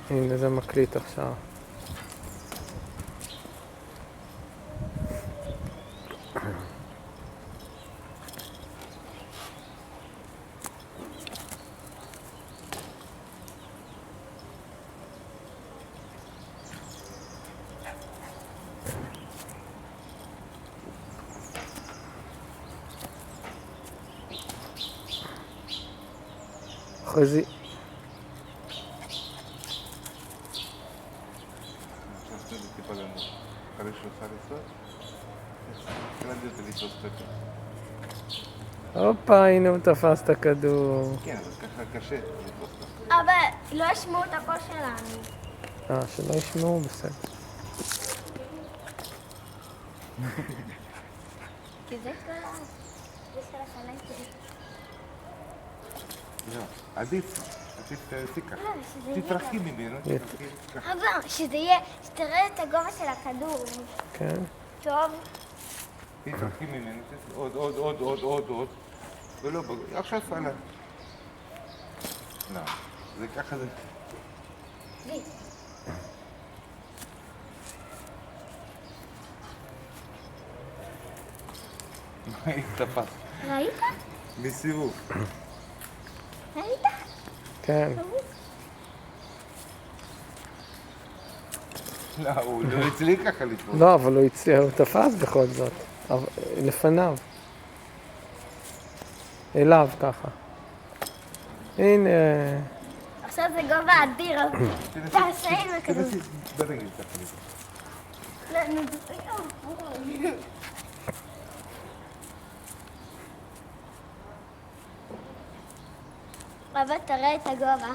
הנה זה מקליט עכשיו. אחרי זה... הופה, הנה הוא תפס את הכדור. כן, אבל ככה קשה. אבל לא ישמעו את הקול שלנו. שלא ישמעו, בסדר. כי זה כל זה של החלטת. לא, עדיף תיקח. לא, שזה יהיה תתרחקי ממנו, תתרחקי. אבל שזה יהיה, שתראה את הגובה של הכדור. כן. טוב. תתרחקי ממנו, עוד. ולא, עכשיו עלה. לא, זה ככה זה. וי. מה תפס? ראית? מסיבוב. ראית? כן. לא, הוא לא הצליח ככה לתפוס. לא, אבל הוא הצליח, הוא תפס בכל זאת. לפניו. אליו ככה. הנה... עכשיו זה גובה אדיר. תעשה עם הכדור. תנסי ברגל ככה לתפוס. לא, נו, זה... אבל תראה את הגובה.